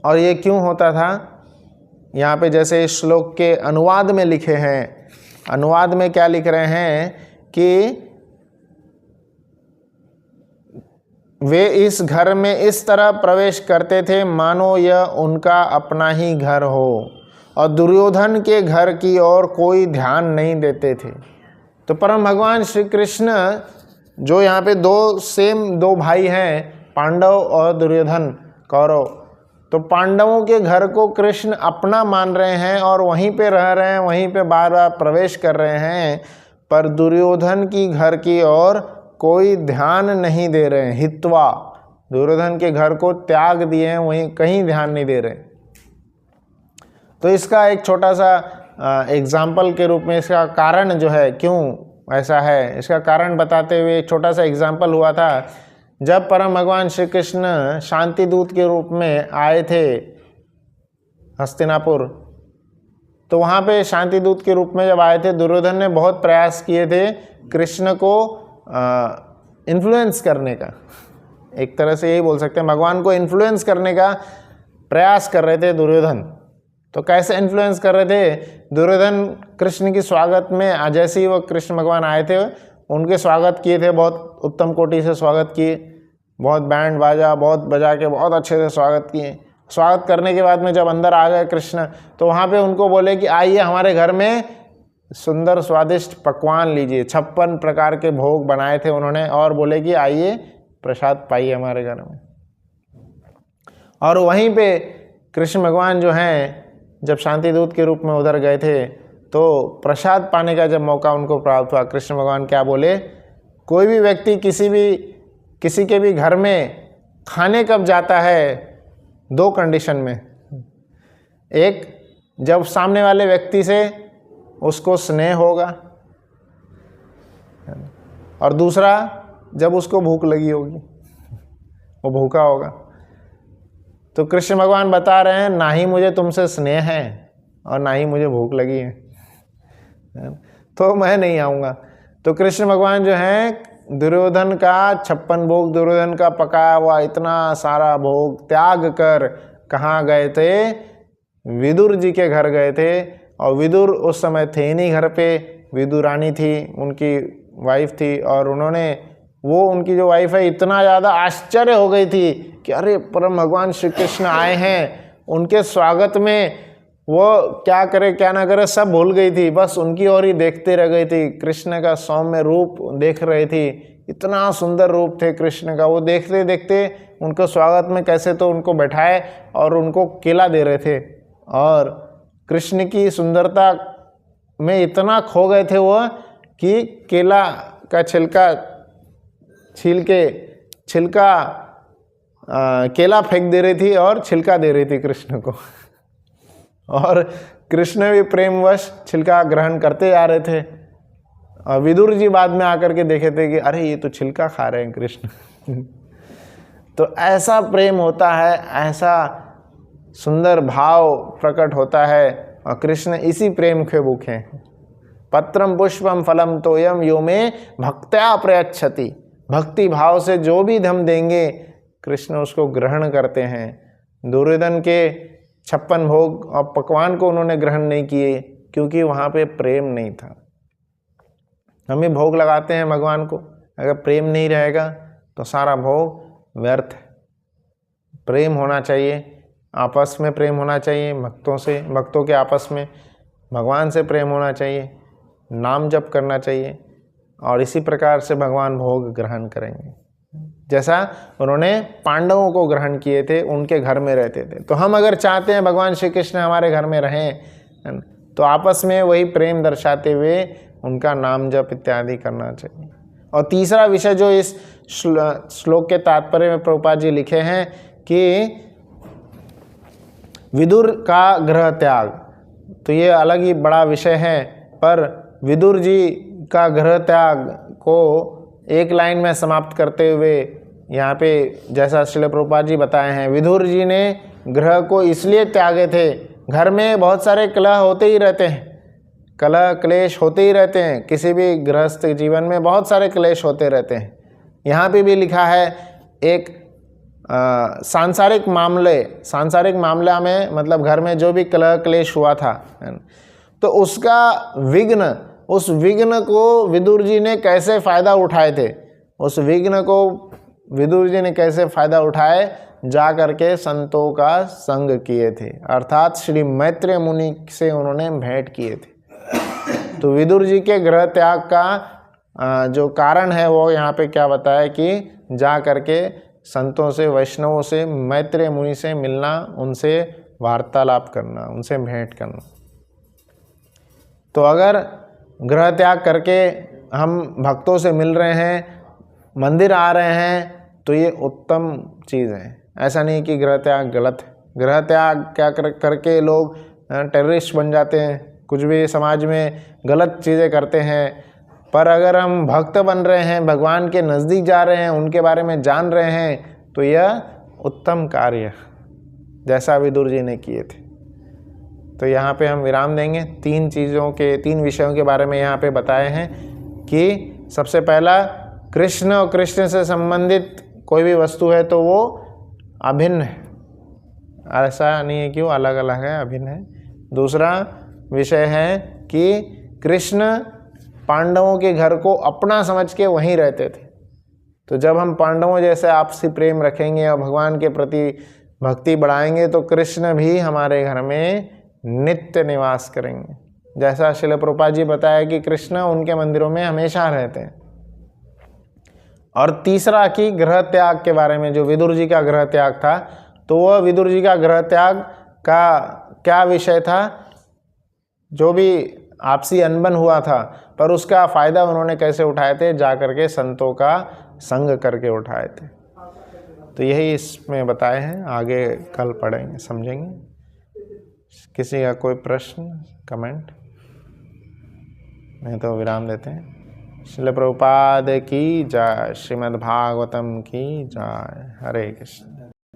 और ये क्यों होता था? यहाँ पे जैसे इस श्लोक के अनुवाद में लिखे हैं, अनुवाद में क्या लिख रहे हैं कि वे इस घर में इस तरह प्रवेश करते थे मानो यह उनका अपना ही घर हो, और दुर्योधन के घर की ओर कोई ध्यान नहीं देते थे। तो परम भगवान श्री कृष्ण जो यहाँ पे दो भाई हैं, पांडव और दुर्योधन कौरव, तो पांडवों के घर को कृष्ण अपना मान रहे हैं और वहीं पे रह रहे हैं, वहीं पे बार बार प्रवेश कर रहे हैं, पर दुर्योधन की घर की ओर कोई ध्यान नहीं दे रहे हैं। हित्वा, दुर्योधन के घर को त्याग दिए हैं, वहीं कहीं ध्यान नहीं दे रहे। तो इसका एक छोटा सा एग्जाम्पल के रूप में इसका कारण जो है क्यों ऐसा है, इसका कारण बताते हुए एक छोटा सा एग्जाम्पल हुआ था। जब परम भगवान श्री कृष्ण शांति दूत के रूप में आए थे हस्तिनापुर, तो वहाँ पे शांति दूत के रूप में जब आए थे, दुर्योधन ने बहुत प्रयास किए थे कृष्ण को इन्फ्लुएंस करने का। एक तरह से यही बोल सकते हैं, भगवान को इन्फ्लुएंस करने का प्रयास कर रहे थे दुर्योधन। तो कैसे इन्फ्लुएंस कर रहे थे? दुर्योधन कृष्ण की स्वागत में, जैसे ही वो कृष्ण भगवान आए थे, उनके स्वागत किए थे, बहुत उत्तम कोटि से स्वागत किए, बहुत बैंड बाजा बहुत बजा के बहुत अच्छे से स्वागत किए। स्वागत करने के बाद में जब अंदर आ गए कृष्ण, तो वहाँ पे उनको बोले कि आइए हमारे घर में सुंदर स्वादिष्ट पकवान लीजिए। 56 प्रकार के भोग बनाए थे उन्होंने, और बोले कि आइए प्रसाद पाइए हमारे घर में। और वहीं पे कृष्ण भगवान जो हैं, जब शांति दूत के रूप में उधर गए थे, तो प्रसाद पाने का जब मौका उनको प्राप्त हुआ, कृष्ण भगवान क्या बोले? कोई भी व्यक्ति किसी के भी घर में खाने कब जाता है? 2 कंडीशन में। एक, जब सामने वाले व्यक्ति से उसको स्नेह होगा, और दूसरा जब उसको भूख लगी होगी, वो भूखा होगा। तो कृष्ण भगवान बता रहे हैं, ना ही मुझे तुमसे स्नेह है और ना ही मुझे भूख लगी है, तो मैं नहीं आऊँगा। तो कृष्ण भगवान जो हैं, दुर्योधन का 56 भोग, दुर्योधन का पकाया हुआ इतना सारा भोग त्याग कर कहाँ गए थे? विदुर जी के घर गए थे। और विदुर उस समय थे ही नहीं घर पे, विदुरानी थी, उनकी वाइफ थी, और उनकी जो वाइफ है इतना ज़्यादा आश्चर्य हो गई थी कि अरे परम भगवान श्री कृष्ण आए हैं, उनके स्वागत में वो क्या करे क्या ना करे सब भूल गई थी, बस उनकी ओर ही देखते रह गई थी। कृष्ण का सौम्य रूप देख रही थी, इतना सुंदर रूप थे कृष्ण का। वो देखते देखते उनको स्वागत में कैसे तो उनको बैठाए और उनको केला दे रहे थे, और कृष्ण की सुंदरता में इतना खो गए थे वो कि केला का केला फेंक दे रही थी और छिलका दे रही थी कृष्ण को, और कृष्ण भी प्रेमवश छिलका ग्रहण करते जा रहे थे। और विदुर जी बाद में आकर के देखे थे कि अरे ये तो छिलका खा रहे हैं कृष्ण। तो ऐसा प्रेम होता है, ऐसा सुंदर भाव प्रकट होता है, और कृष्ण इसी प्रेम के भूखे हैं। पत्रम पुष्पम फलम तोयम यो में भक्त्या प्रयच्छति। भक्ति भाव से जो भी हम देंगे कृष्ण उसको ग्रहण करते हैं। दुर्योधन के 56 भोग और पकवान को उन्होंने ग्रहण नहीं किए क्योंकि वहाँ पे प्रेम नहीं था। हम भी भोग लगाते हैं भगवान को, अगर प्रेम नहीं रहेगा तो सारा भोग व्यर्थ है। प्रेम होना चाहिए, आपस में प्रेम होना चाहिए, भक्तों के आपस में भगवान से प्रेम होना चाहिए, नाम जप करना चाहिए, और इसी प्रकार से भगवान भोग ग्रहण करेंगे जैसा उन्होंने पांडवों को ग्रहण किए थे, उनके घर में रहते थे। तो हम अगर चाहते हैं भगवान श्री कृष्ण हमारे घर में रहें, तो आपस में वही प्रेम दर्शाते हुए उनका नाम जप इत्यादि करना चाहिए। और तीसरा विषय जो इस श्लोक के तात्पर्य में प्रभुपाद जी लिखे हैं कि विदुर का गृह त्याग, तो ये अलग ही बड़ा विषय है, पर विदुर जी का गृह त्याग को एक लाइन में समाप्त करते हुए यहाँ पे जैसा श्रील प्रभुपाद जी बताए हैं, विदुर जी ने गृह को इसलिए त्यागे थे, घर में बहुत सारे कलह होते ही रहते हैं, कलह क्लेश होते ही रहते हैं, किसी भी गृहस्थ जीवन में बहुत सारे क्लेश होते रहते हैं। यहाँ पे भी लिखा है एक सांसारिक मामला में, मतलब घर में जो भी कलह क्लेश हुआ था, तो उसका उस विघ्न को विदुर जी ने कैसे फ़ायदा उठाए थे, उस विघ्न को विदुर जी ने कैसे फ़ायदा उठाए, जा करके संतों का संग किए थे, अर्थात श्री मैत्रेय मुनि से उन्होंने भेंट किए थे। तो विदुर जी के गृह त्याग का जो कारण है वो यहाँ पे क्या बताया कि जा करके संतों से, वैष्णवों से, मैत्रेय मुनि से मिलना, उनसे वार्तालाप करना, उनसे भेंट करना। तो अगर गृह त्याग करके हम भक्तों से मिल रहे हैं, मंदिर आ रहे हैं, तो ये उत्तम चीज़ है। ऐसा नहीं कि गृह त्याग गलत है। गृह त्याग क्या करके लोग टेररिस्ट बन जाते हैं, कुछ भी समाज में गलत चीज़ें करते हैं। पर अगर हम भक्त बन रहे हैं, भगवान के नज़दीक जा रहे हैं, उनके बारे में जान रहे हैं, तो यह उत्तम कार्य जैसा विदुर जी ने किए थे। तो यहाँ पे हम विराम देंगे। 3 विषयों के बारे में यहाँ पे बताए हैं कि सबसे पहला, कृष्ण और कृष्ण से संबंधित कोई भी वस्तु है तो वो अभिन्न है, ऐसा नहीं है कि वो अलग अलग है, अभिन्न है। दूसरा विषय है कि कृष्ण पांडवों के घर को अपना समझ के वहीं रहते थे। तो जब हम पांडवों जैसे आपसी प्रेम रखेंगे और भगवान के प्रति भक्ति बढ़ाएंगे तो कृष्ण भी हमारे घर में नित्य निवास करेंगे। जैसा श्रील प्रभुपाद जी बताया कि कृष्ण उनके मंदिरों में हमेशा रहते हैं। और तीसरा कि गृह त्याग के बारे में, जो विदुर जी का गृह त्याग था, तो वह विदुर जी का गृह त्याग का क्या विषय था, जो भी आपसी अनबन हुआ था, पर उसका फ़ायदा उन्होंने कैसे उठाए थे, जा करके संतों का संग करके उठाए थे। तो यही इसमें बताए हैं, आगे कल पढ़ेंगे, समझेंगे। किसी का कोई प्रश्न, कमेंट? नहीं तो विराम देते हैं। श्रील प्रभुपाद की जय, श्रीमद् भागवतम की जय। हरे कृष्ण।